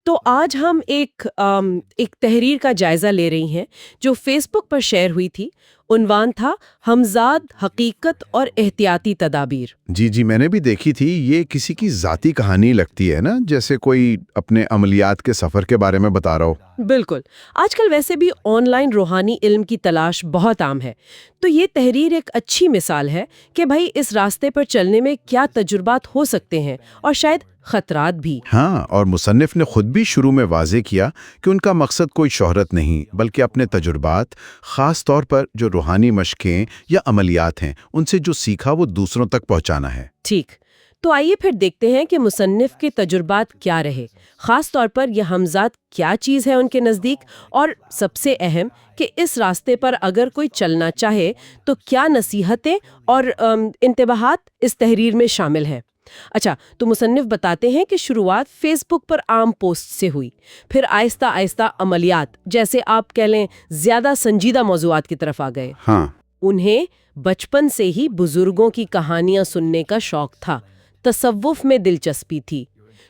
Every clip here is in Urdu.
تو آج ہم ایک تحریر کا جائزہ لے رہی ہیں جو فیس بک پر شیئر ہوئی تھی۔ عنوان تھا ہمزاد حقیقت اور احتیاطی تدابیر۔ جی میں نے بھی دیکھی تھی۔ یہ کسی کی ذاتی کہانی لگتی ہے نا، جیسے کوئی اپنے عملیات کے سفر کے بارے میں بتا رہا ہو۔ بالکل، آج کل ویسے بھی آن لائن روحانی علم کی تلاش بہت عام ہے، تو یہ تحریر ایک اچھی مثال ہے کہ بھائی اس راستے پر چلنے میں کیا تجربات ہو سکتے ہیں اور شاید خطرات بھی۔ ہاں، اور مصنف نے خود بھی شروع میں واضح کیا کہ ان کا مقصد کوئی شہرت نہیں، بلکہ اپنے تجربات، خاص طور پر جو روحانی مشقیں یا عملیات ہیں، ان سے جو سیکھا وہ دوسروں تک پہنچانا ہے۔ ٹھیک، تو آئیے پھر دیکھتے ہیں کہ مصنف کے تجربات کیا رہے، خاص طور پر یہ ہمزاد کیا چیز ہے ان کے نزدیک، اور سب سے اہم کہ اس راستے پر اگر کوئی چلنا چاہے تو کیا نصیحتیں اور انتباہات اس تحریر میں شامل ہیں۔ اچھا، تو مصنف بتاتے ہیں کہ شروعات فیس بک پر عام پوسٹ سے ہوئی، پھر آہستہ آہستہ عملیات، جیسے آپ کہہ لیں زیادہ سنجیدہ موضوعات کی طرف آ گئے۔ ہاں، انہیں بچپن سے ہی بزرگوں کی کہانیاں سننے کا شوق تھا، تصوف میں دلچسپی تھی۔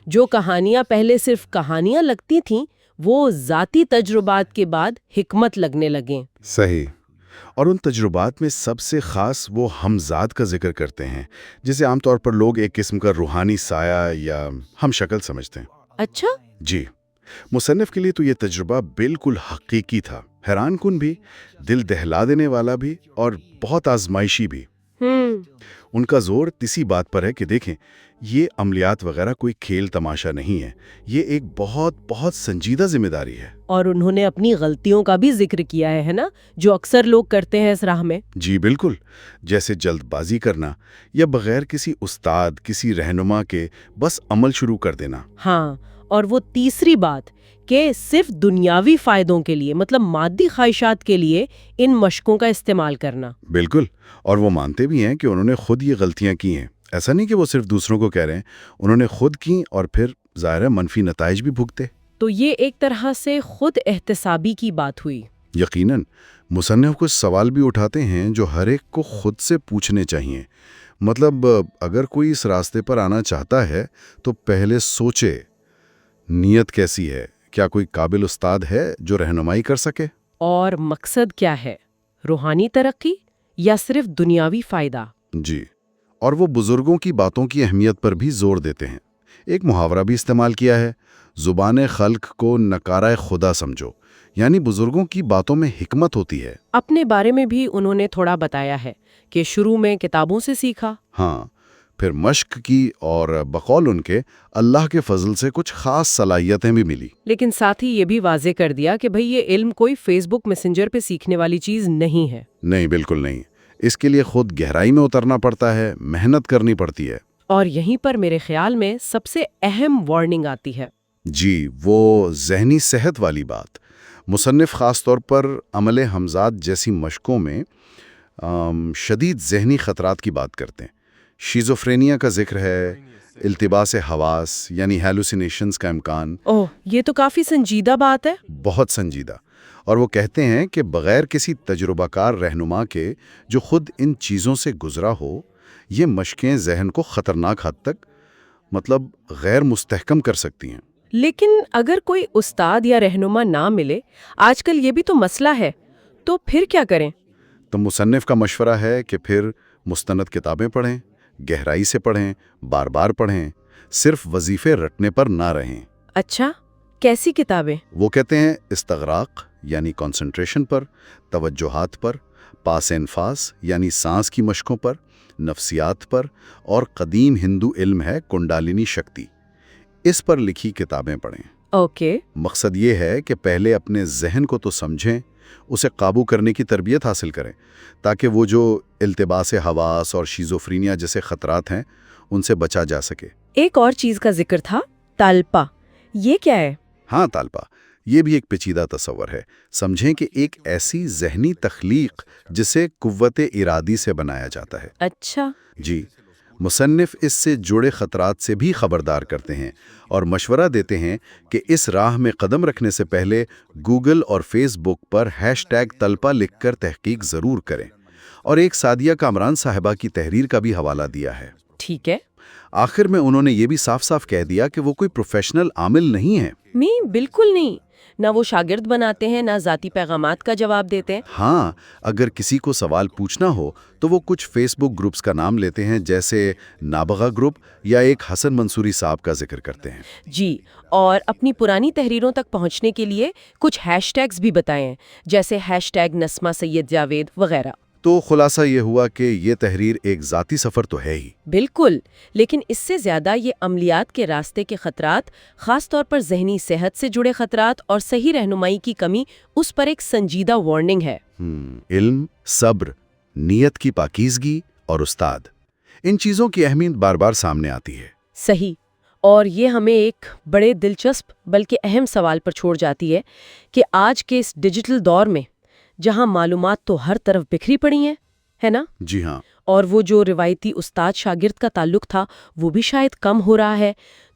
جو کہانیاں پہلے صرف کہانیاں لگتی تھیں وہ ذاتی تجربات کے بعد حکمت لگنے لگیں۔ صحیح۔ اور ان تجربات میں سب سے خاص وہ ہمزاد کا ذکر کرتے ہیں، جسے عام طور پر لوگ ایک قسم کا روحانی سایہ یا ہم شکل سمجھتے ہیں۔ اچھا، جی، مصنف کے لیے تو یہ تجربہ بالکل حقیقی تھا، حیران کن بھی، دل دہلا دینے والا بھی، اور بہت آزمائشی بھی۔ ان کا زور اسی بات پر ہے کہ دیکھیں، یہ عملیات وغیرہ کوئی کھیل تماشا نہیں ہے، یہ ایک بہت بہت سنجیدہ ذمہ داری ہے۔ اور انہوں نے اپنی غلطیوں کا بھی ذکر کیا ہے نا، جو اکثر لوگ کرتے ہیں اس راہ میں۔ جی بالکل، جیسے جلد بازی کرنا یا بغیر کسی استاد، کسی رہنما کے بس عمل شروع کر دینا۔ ہاں، اور وہ تیسری بات کہ صرف دنیاوی فائدوں کے لیے، مطلب مادی خواہشات کے لیے ان مشقوں کا استعمال کرنا۔ بالکل، اور وہ مانتے بھی ہیں کہ انہوں نے خود یہ غلطیاں کی ہیں۔ ایسا نہیں کہ وہ صرف دوسروں کو کہہ رہے ہیں، انہوں نے خود کی، اور پھر ظاہر ہے منفی نتائج بھی بھگتے۔ تو یہ ایک طرح سے خود احتسابی کی بات ہوئی۔ یقیناً، مصنف کچھ سوال بھی اٹھاتے ہیں جو ہر ایک کو خود سے پوچھنے چاہیے۔ مطلب اگر کوئی اس راستے پر آنا چاہتا ہے تو پہلے سوچے، نیت کیسی ہے؟ کیا کوئی قابل استاد ہے جو رہنمائی کر سکے؟ اور مقصد کیا ہے؟ روحانی ترقی یا صرف دنیاوی فائدہ؟ جی، اور وہ بزرگوں کی باتوں کی اہمیت پر بھی زور دیتے ہیں۔ ایک محاورہ بھی استعمال کیا ہے، زبان خلق کو نکارہ خدا سمجھو، یعنی بزرگوں کی باتوں میں حکمت ہوتی ہے۔ اپنے بارے میں بھی انہوں نے تھوڑا بتایا ہے کہ شروع میں کتابوں سے سیکھا، ہاں، پھر مشق کی، اور بقول ان کے اللہ کے فضل سے کچھ خاص صلاحیتیں بھی ملی۔ لیکن ساتھ ہی یہ بھی واضح کر دیا کہ بھئی یہ علم کوئی فیس بک میسنجر پہ سیکھنے والی چیز نہیں ہے۔ نہیں، بالکل نہیں، اس کے لیے خود گہرائی میں اترنا پڑتا ہے، محنت کرنی پڑتی ہے۔ اور یہیں پر میرے خیال میں سب سے اہم وارننگ آتی ہے۔ جی، وہ ذہنی صحت والی بات۔ مصنف خاص طور پر عمل ہمزاد جیسی مشقوں میں شدید ذہنی خطرات کی بات کرتے ہیں۔ شیزوفرینیا کا ذکر ہے، التباس حواس یعنی ہیلوسینیشنز کا امکان۔ اوہ، یہ تو کافی سنجیدہ بات ہے۔ بہت سنجیدہ، اور وہ کہتے ہیں کہ بغیر کسی تجربہ کار رہنما کے جو خود ان چیزوں سے گزرا ہو، یہ مشقیں ذہن کو خطرناک حد تک غیر مستحکم کر سکتی ہیں۔ لیکن اگر کوئی استاد یا رہنما نہ ملے، آج کل یہ بھی تو مسئلہ ہے، تو پھر کیا کریں؟ تو مصنف کا مشورہ ہے کہ پھر مستند کتابیں پڑھیں، گہرائی سے پڑھیں، بار بار پڑھیں، صرف وظیفے رٹنے پر نہ رہیں۔ اچھا، کیسی کتابیں؟ وہ کہتے ہیں استغراق یعنی کنسنٹریشن پر، توجہات پر، پاس انفاس یعنی سانس کی مشقوں پر، نفسیات پر، اور قدیم ہندو علم ہے کنڈالینی شکتی، اس پر لکھی کتابیں پڑھیں۔ اوکے۔ مقصد یہ ہے کہ پہلے اپنے ذہن کو تو سمجھیں، اسے قابو کرنے کی تربیت حاصل کریں، تاکہ وہ جو التباس حواس اور شیزوفرینیا جیسے خطرات ہیں ان سے بچا جا سکے۔ ایک اور چیز کا ذکر تھا، تالپا، یہ کیا ہے؟ ہاں، تالپا، یہ بھی ایک پیچیدہ تصور ہے۔ سمجھیں کہ ایک ایسی ذہنی تخلیق جسے قوت ارادی سے بنایا جاتا ہے۔ اچھا۔ جی، مصنف اس سے جڑے خطرات سے بھی خبردار کرتے ہیں اور مشورہ دیتے ہیں کہ اس راہ میں قدم رکھنے سے پہلے گوگل اور فیس بک پر #تلپا لکھ کر تحقیق ضرور کریں، اور ایک سعدیہ کامران صاحبہ کی تحریر کا بھی حوالہ دیا ہے۔ ٹھیک ہے۔ آخر میں انہوں نے یہ بھی صاف صاف کہہ دیا کہ وہ کوئی پروفیشنل عامل نہیں ہے۔ بالکل نہیں، نہ وہ شاگرد بناتے ہیں، نہ ذاتی پیغامات کا جواب دیتے ہیں۔ ہاں، اگر کسی کو سوال پوچھنا ہو تو وہ کچھ فیس بک گروپس کا نام لیتے ہیں، جیسے نابغہ گروپ، یا ایک حسن منصوری صاحب کا ذکر کرتے ہیں۔ جی، اور اپنی پرانی تحریروں تک پہنچنے کے لیے کچھ ہیش ٹیگز بھی بتائے ہیں، جیسے ہیش ٹیگ نسمہ سید جاوید وغیرہ۔ تو خلاصہ یہ ہوا کہ یہ تحریر ایک ذاتی سفر تو ہے ہی۔ بالکل، لیکن اس سے زیادہ یہ عملیات کے راستے کے خطرات، خاص طور پر ذہنی صحت سے جڑے خطرات اور صحیح رہنمائی کی کمی، اس پر ایک سنجیدہ وارننگ ہے۔ علم، صبر، نیت کی پاکیزگی اور استاد، ان چیزوں کی اہمیت بار بار سامنے آتی ہے۔ صحیح، اور یہ ہمیں ایک بڑے دلچسپ بلکہ اہم سوال پر چھوڑ جاتی ہے کہ آج کے اس ڈیجیٹل دور میں جہاں معلومات تو ہر طرف بکھری پڑی ہیں، ہے نا؟ جی ہاں۔ اور وہ جو روایتی استاد شاگرد کا تعلق تھا وہ بھی شاید کم ہو رہا ہے،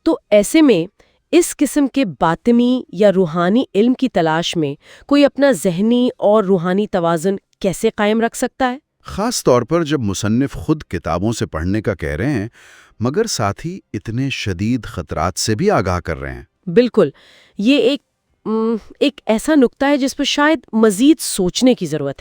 تو ایسے میں اس قسم کے باطنی یا روحانی علم کی تلاش میں کوئی اپنا ذہنی اور روحانی توازن کیسے قائم رکھ سکتا ہے؟ خاص طور پر جب مصنف خود کتابوں سے پڑھنے کا کہہ رہے ہیں، مگر ساتھ ہی اتنے شدید خطرات سے بھی آگاہ کر رہے ہیں۔ بالکل، یہ ایک ایسا نقطہ ہے جس پر شاید مزید سوچنے کی ضرورت ہے۔